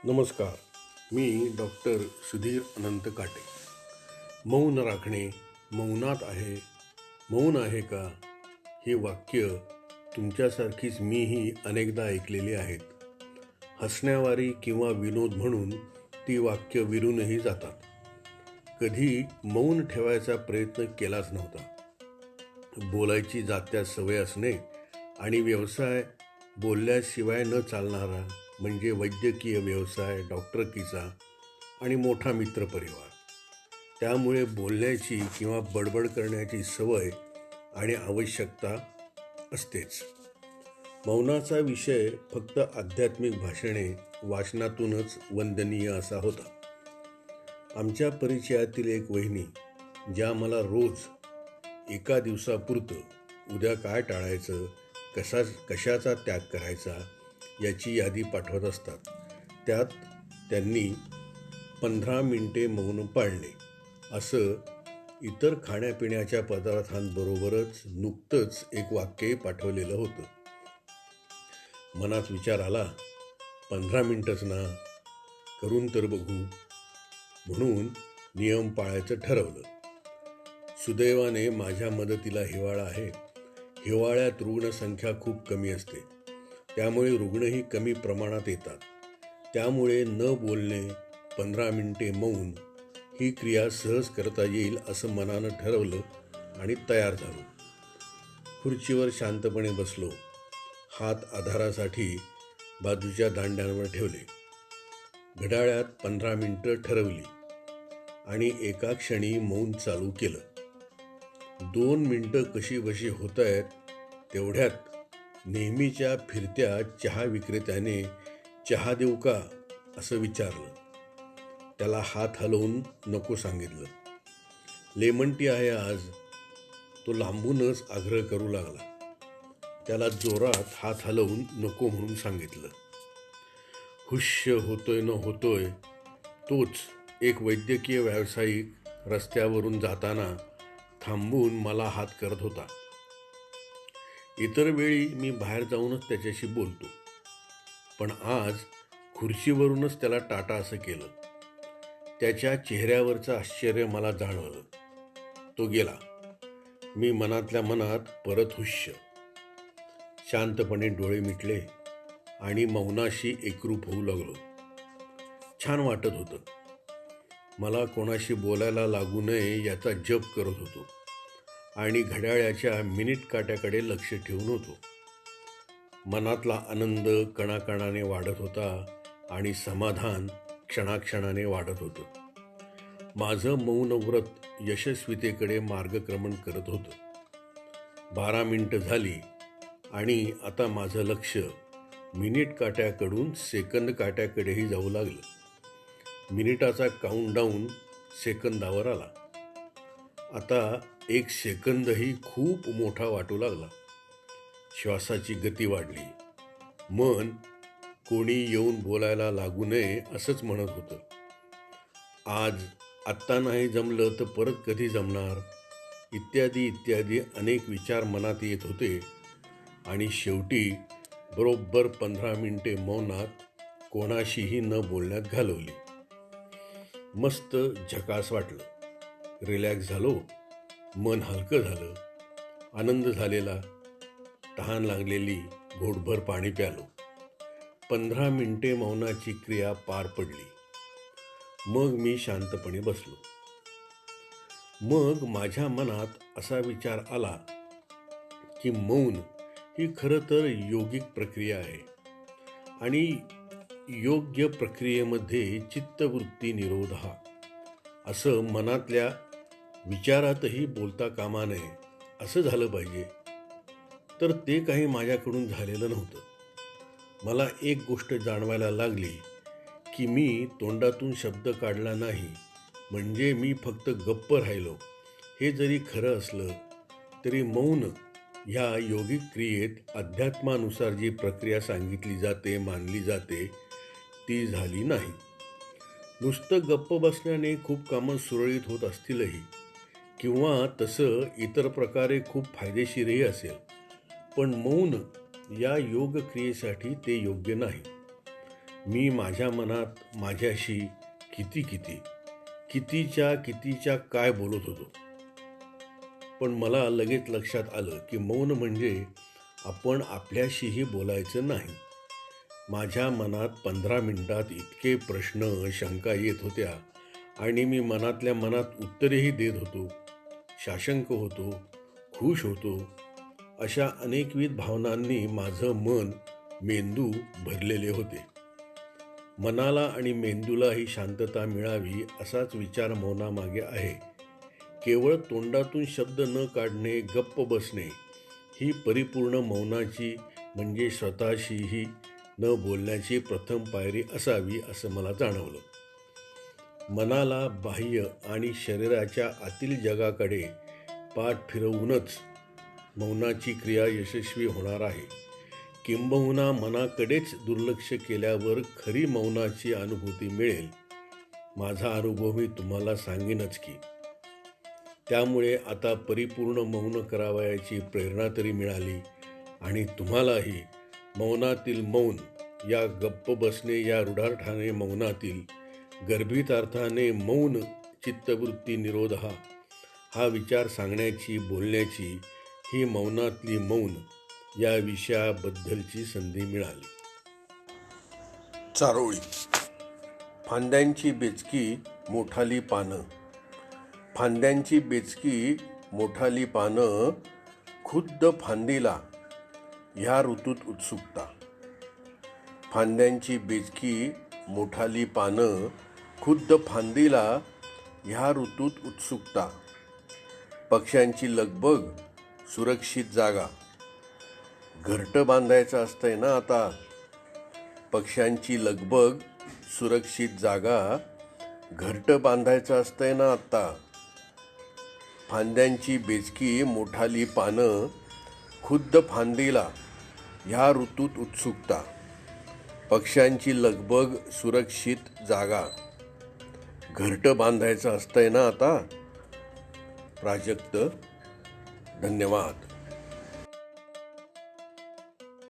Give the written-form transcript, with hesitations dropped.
नमस्कार. मी डॉक्टर सुधीर अनंत काटे. मौन राखणे, मौनात आहे, मौन आहे का, हे वाक्य तुमच्यासारखीच मीही अनेकदा ऐकलेली आहेत. हसण्यावारी किंवा विनोद म्हणून ती वाक्य विरूनही जातात. कधी मौन ठेवायचा प्रयत्न केलाच नव्हता. बोलायची जात्या सवय असणे आणि व्यवसाय बोलल्याशिवाय न चालणारा म्हणजे वैद्यकीय व्यवसाय, डॉक्टरकीचा आणि मोठा मित्रपरिवार. त्यामुळे बोलण्याची किंवा बडबड करण्याची सवय आणि आवश्यकता असतेच. मौनाचा विषय फक्त आध्यात्मिक भाषणे, वाचनातूनच वंदनीय असा होता. आमच्या परिचयातील एक वहिनी, ज्या मला रोज एका दिवसापुरतं उद्या काय टाळायचं, कशाचा त्याग करायचा याची यादी पाठवत असतात. त्यात त्यांनी 15 मिनिटे मौन पाळणे असं इतर खाण्यापिण्याच्या पदार्थांबरोबरच नुकतंच एक वाक्य पाठवलेलं होतं. मनात विचार आला, 15 मिनिटच ना, करून तर बघू म्हणून नियम पाळायचं ठरवलं. सुदैवाने माझ्या मदतीला हिवाळा आहे. हिवाळ्यात रुग्णसंख्या खूप कमी असते, त्यामुळे रुग्णही कमी प्रमाणात येतात. त्यामुळे न बोलणे, 15 मिनिटे मौन ही क्रिया सहज करता येईल असं मनानं ठरवलं आणि तयार झालो. खुर्चीवर शांतपणे बसलो. हात आधारासाठी बाजूच्या दांड्यांवर ठेवले. घड्याळात 15 मिनिटं ठरवली आणि एका क्षणी मौन चालू केलं. 2 मिनिटं कशी बशी होत आहेत तेवढ्यात नेहमीच्या फिरत्या चहा विक्रेत्याने चहा देऊ का असं विचारलं. त्याला हात हलवून नको सांगितलं. लेमन टी आहे आज, तो लांबूनच आग्रह करू लागला. त्याला जोरात हात हलवून नको म्हणून सांगितलं. हुश्य होतोय न होतोय तोच एक वैद्यकीय व्यावसायिक रस्त्यावरून जाताना थांबून मला हात करत होता. इतर वेळी मी बाहेर जाऊनच त्याच्याशी बोलतो, पण आज खुर्चीवरूनच त्याला टाटा असं केलं. त्याच्या चेहऱ्यावरचं आश्चर्य मला जाणवलं. तो गेला. मी मनातल्या मनात परत हुश्य. शांतपणे डोळे मिटले आणि मौनाशी एकरूप होऊ लागलो. छान वाटत होतं. मला कोणाशी बोलायला लागू नये याचा जप करत होतो आणि घड्याळाच्या मिनिट काट्याकडे लक्ष ठेवून होतो. मनातला आनंद कणाकणाने वाढत होता आणि समाधान क्षणाक्षणाने वाढत होतं. माझं मौन व्रत यशस्वीतेकडे मार्गक्रमण करत होतं. 12 मिनिटं झाली आणि आता माझं लक्ष मिनिट काट्याकडून सेकंद काट्याकडेही जाऊ लागलं. मिनिटाचा काउंटडाऊन सेकंदावर आला. आता 1 सेकंदही खूप मोठा वाटू लागला. श्वासाची गती वाढली. मन कोणी येऊन बोलायला लागू नये असंच म्हणत होतं. आत्ता नाही जमलं तर परत कधी जमणार, इत्यादी इत्यादी अनेक विचार मनात येत होते आणि शेवटी बरोबर 15 मिनिटे मौनात कोणाशीही न बोलण्यात घालवली. मस्त झकास वाटलं. रिलॅक्स झालो. मन हलकं झालं. आनंद झालेला. तहान लागलेली. घोटभर पाणी प्यालो. 15 मिनिटे मौनाची क्रिया पार पडली. मग मी शांतपणे बसलो. मग माझ्या मनात असा विचार आला की मौन ही खरं तर योगिक प्रक्रिया आहे आणि योग्य प्रक्रियेमध्ये चित्तवृत्ती निरोध हा असं मनातल्या विचारातही बोलता कामा नये असं झालं पाहिजे. तर ते काही माझ्याकडून झालेलं नव्हतं. मला एक गोष्ट जाणवायला लागली की मी तोंडातून शब्द काढला नाही म्हणजे मी फक्त गप्प राहिलो हे जरी खरं असलं तरी मौन ह्या योगिक क्रियेत अध्यात्मानुसार जी प्रक्रिया सांगितली जाते, मानली जाते ती झाली नाही. नुसतं गप्प बसण्याने खूप कामं सुरळीत होत असतीलही किंवा तसं इतर प्रकारे खूप फायदेशीरही असेल, पण मौन या योग क्रियेसाठी ते योग्य नाही. मी माझ्या मनात माझ्याशी कितीच्या काय बोलत होतो. पण मला लगेच लक्षात आलं की मौन म्हणजे आपण आपल्याशीही बोलायचं नाही. माझ्या मनात 15 मिनिटात इतके प्रश्न, शंका येत होत्या आणि मी मनातल्या मनात उत्तरेही देत होतो. साशंक होतो, खुश होतो. अशा अनेकविध भावनांनी माझं मन, मेंदू भरलेले होते. मनाला आणि मेंदूलाही शांतता मिळावी असाच विचार मौनामागे आहे. केवळ तोंडातून शब्द न काढणे, गप्प बसणे ही परिपूर्ण मौनाची म्हणजे स्वतःशीही न बोलण्याची प्रथम पायरी असावी असं मला जाणवलं. मनाला बाह्य आणि शरीराच्या आतील जगाकडे पाठ फिरवूनच मौनाची क्रिया यशस्वी होणार आहे. किंबहुना मनाकडेच दुर्लक्ष केल्यावर खरी मौनाची अनुभूती मिळेल. माझा अनुभव मी तुम्हाला सांगेनच की. त्यामुळे आता परिपूर्ण मौन करावयाची प्रेरणा तरी मिळाली आणि तुम्हालाही मौनातील मौन, या गप्प बसणे या रूढार्थाने मौनातील, गर्भित अर्थाने मौन चित्तवृत्ती निरोध हा विचार सांगण्याची, बोलण्याची, ही मौनातली मौन या विषयाबद्दलची संधी मिळाली. चारोळी. फांद्यांची बेचकी मोठाली पानं. फांद्यांची बेचकी मोठाली पानं, खुद्द फांदीला ह्या ऋतूत उत्सुकता. फांद्यांची बेचकी मोठाली पानं, खुद्द फांदीला ह्या ऋतूत उत्सुकता. पक्ष्यांची लगबग, सुरक्षित जागा. घरटं बांधायचं असतंय ना आता. पक्ष्यांची लगबग, सुरक्षित जागा. घरटं बांधायचं असतंय ना आता. फांद्यांची बेचकी मोठाली पानं, खुद्द फांदीला ह्या ऋतूत उत्सुकता. पक्ष्यांची लगबग, सुरक्षित जागा. घरटं बांधायचं असतंय ना आता. प्राजक्त. धन्यवाद.